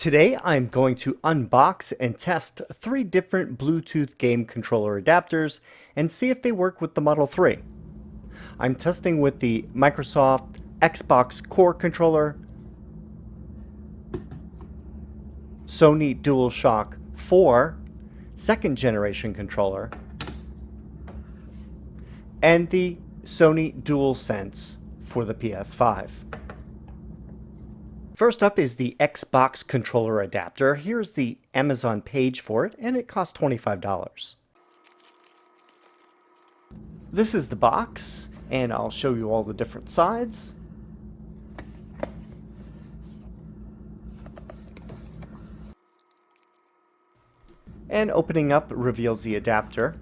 Today I'm going to unbox and test 3 different Bluetooth game controller adapters and see if they work with the Model 3. I'm testing with the Microsoft Xbox Core Controller, Sony DualShock 4 second generation controller, and the Sony DualSense for the PS5. First up is the Xbox controller adapter. Here's the Amazon page for it, and it costs $25. This is the box, and I'll show you all the different sides. And opening up reveals the adapter.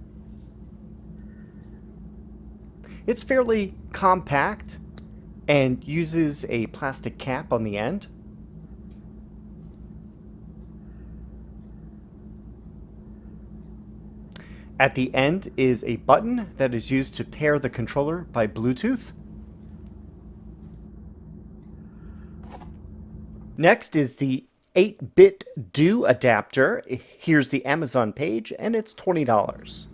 It's fairly compact and uses a plastic cap on the end. At the end is a button that is used to pair the controller by Bluetooth. Next is the 8-bit DO adapter. Here's the Amazon page, and it's $20.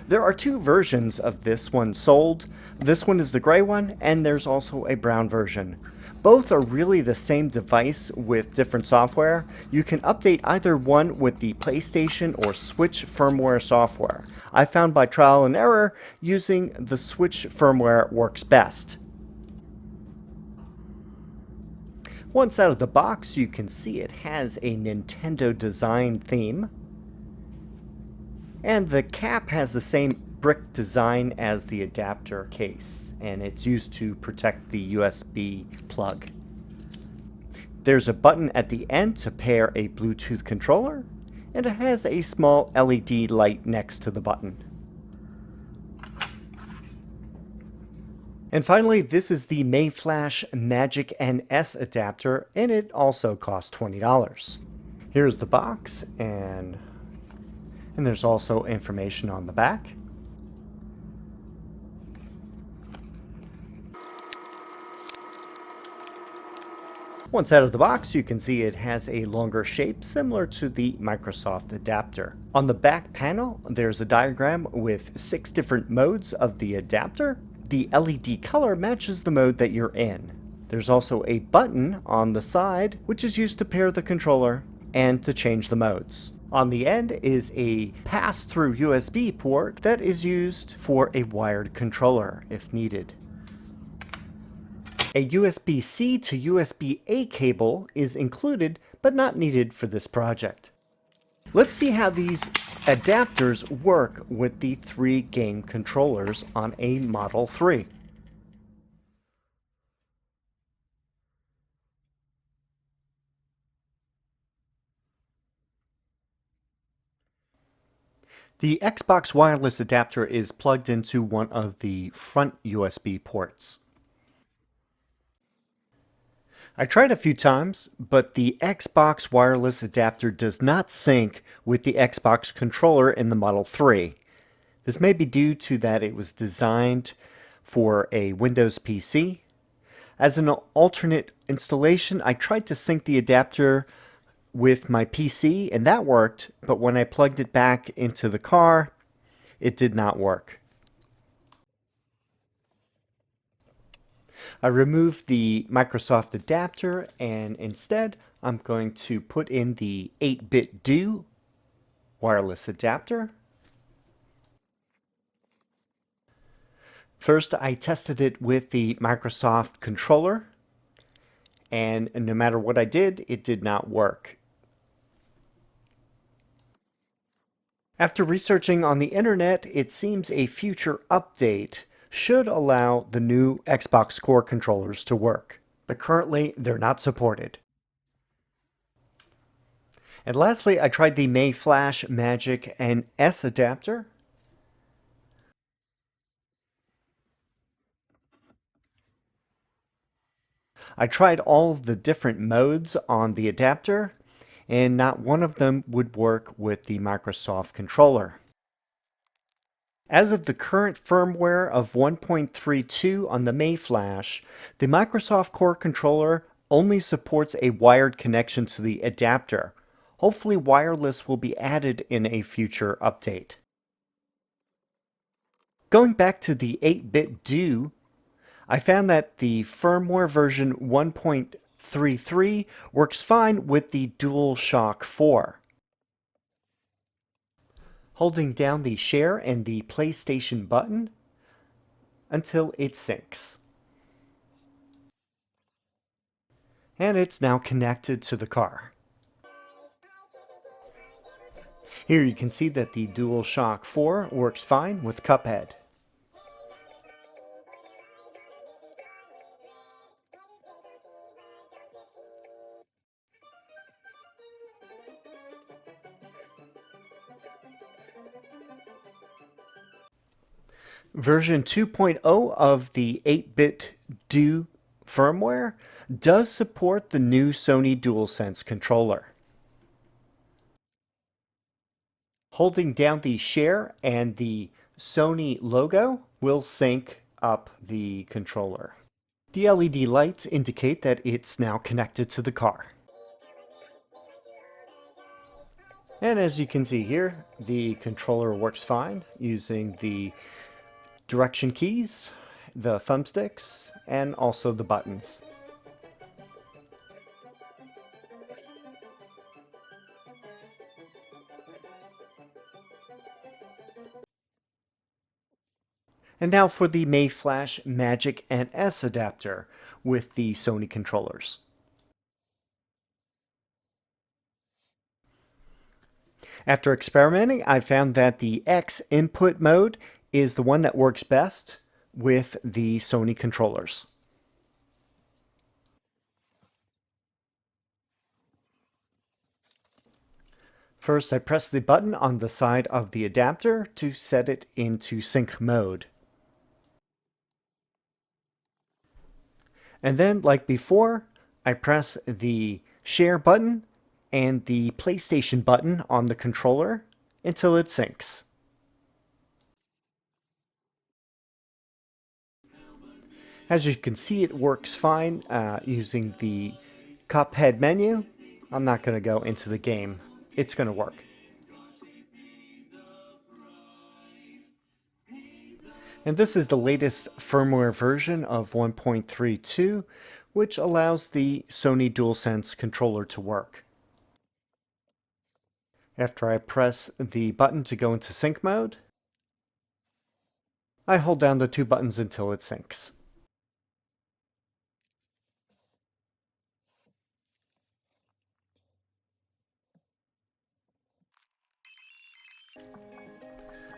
There are 2 versions of this one sold. This one is the gray one, and there's also a brown version. Both are really the same device with different software. You can update either one with the PlayStation or Switch firmware software. I found by trial and error using the Switch firmware works best. Once out of the box, you can see it has a Nintendo design theme. And the cap has the same brick design as the adapter case, and it's used to protect the USB plug. There's a button at the end to pair a Bluetooth controller, and it has a small LED light next to the button. And finally, this is the Mayflash Magic NS adapter, and it also costs $20. Here's the box, and there's also information on the back. Once out of the box, you can see it has a longer shape similar to the Microsoft adapter. On the back panel, there's a diagram with 6 different modes of the adapter. The LED color matches the mode that you're in. There's also a button on the side, which is used to pair the controller and to change the modes. On the end is a pass-through USB port that is used for a wired controller if needed. A USB-C to USB-A cable is included but not needed for this project. Let's see how these adapters work with the 3 game controllers on a Model 3. The Xbox wireless adapter is plugged into one of the front USB ports. I tried a few times, but the Xbox wireless adapter does not sync with the Xbox controller in the Model 3. This may be due to that it was designed for a Windows PC. As an alternate installation, I tried to sync the adapter with my PC, and that worked, but when I plugged it back into the car, it did not work. I removed the Microsoft adapter, and instead I'm going to put in the 8-bit DO wireless adapter. First, I tested it with the Microsoft controller, and no matter what I did, it did not work. After researching on the internet, it seems a future update should allow the new Xbox Core controllers to work, but currently they're not supported. And lastly, I tried the Mayflash Magic NS adapter. I tried all of the different modes on the adapter, and not one of them would work with the Microsoft controller. As of the current firmware of 1.32 on the Mayflash, the Microsoft Core controller only supports a wired connection to the adapter. Hopefully wireless will be added in a future update. Going back to the 8-bit Do, I found that the firmware version 1.33 works fine with the DualShock 4. Holding down the share and the PlayStation button until it syncs. And it's now connected to the car. Here you can see that the DualShock 4 works fine with Cuphead. Version 2.0 of the 8-bit Do firmware does support the new Sony DualSense Controller. Holding down the share and the Sony logo will sync up the controller. The LED lights indicate that it's now connected to the car. And as you can see here, the controller works fine using the direction keys, the thumbsticks, and also the buttons. And now for the Mayflash Magic NS adapter with the Sony controllers. After experimenting, I found that the X input mode is the one that works best with the Sony controllers. First, I press the button on the side of the adapter to set it into sync mode. And then, like before, I press the share button and the PlayStation button on the controller until it syncs. As you can see, it works fine using the Cuphead menu. I'm not going to go into the game. It's going to work. And this is the latest firmware version of 1.32, which allows the Sony DualSense controller to work. After I press the button to go into sync mode, I hold down the two buttons until it syncs.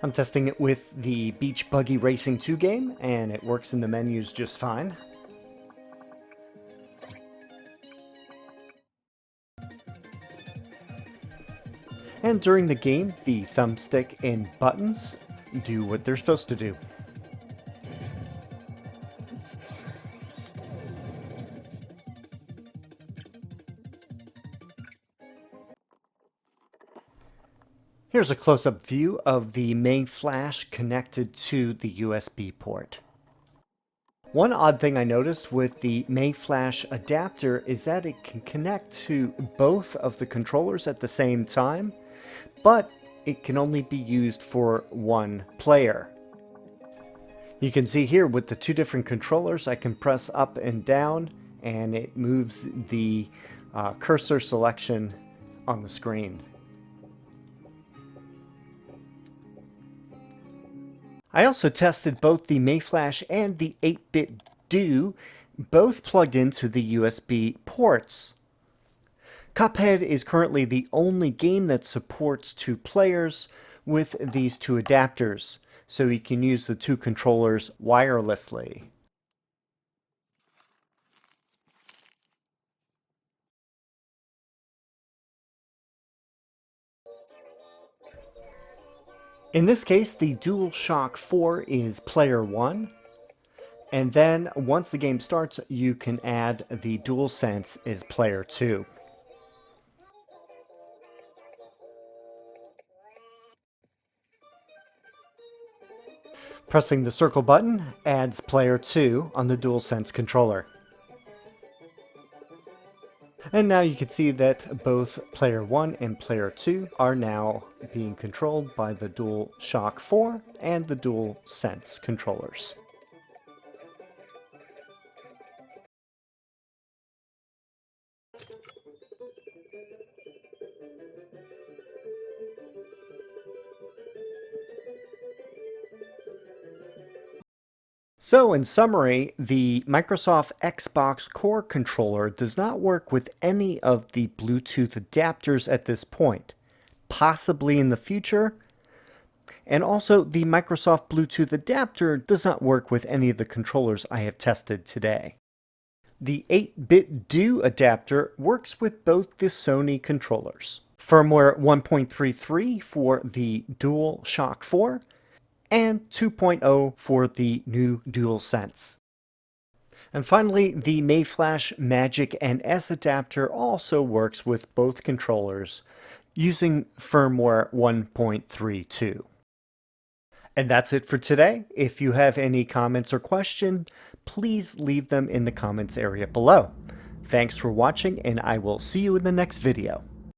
I'm testing it with the Beach Buggy Racing 2 game, and it works in the menus just fine. And during the game, the thumbstick and buttons do what they're supposed to do. Here's a close-up view of the Mayflash connected to the USB port. One odd thing I noticed with the Mayflash adapter is that it can connect to both of the controllers at the same time, but it can only be used for one player. You can see here with the two different controllers, I can press up and down and it moves the cursor selection on the screen. I also tested both the Mayflash and the 8-bit Do, both plugged into the USB ports. Cuphead is currently the only game that supports two players with these two adapters, so you can use the two controllers wirelessly. In this case, the DualShock 4 is player 1, and then once the game starts, you can add the DualSense as player 2. Pressing the circle button adds player 2 on the DualSense controller. And now you can see that both player 1 and player 2 are now being controlled by the DualShock 4 and the DualSense controllers. So in summary, the Microsoft Xbox Core controller does not work with any of the Bluetooth adapters at this point, possibly in the future. And also the Microsoft Bluetooth adapter does not work with any of the controllers I have tested today. The 8-bit DO adapter works with both the Sony controllers. Firmware 1.33 for the DualShock 4 and 2.0 for the new DualSense. And finally, the Mayflash Magic NS adapter also works with both controllers using firmware 1.32. And that's it for today. If you have any comments or questions, please leave them in the comments area below. Thanks for watching, and I will see you in the next video.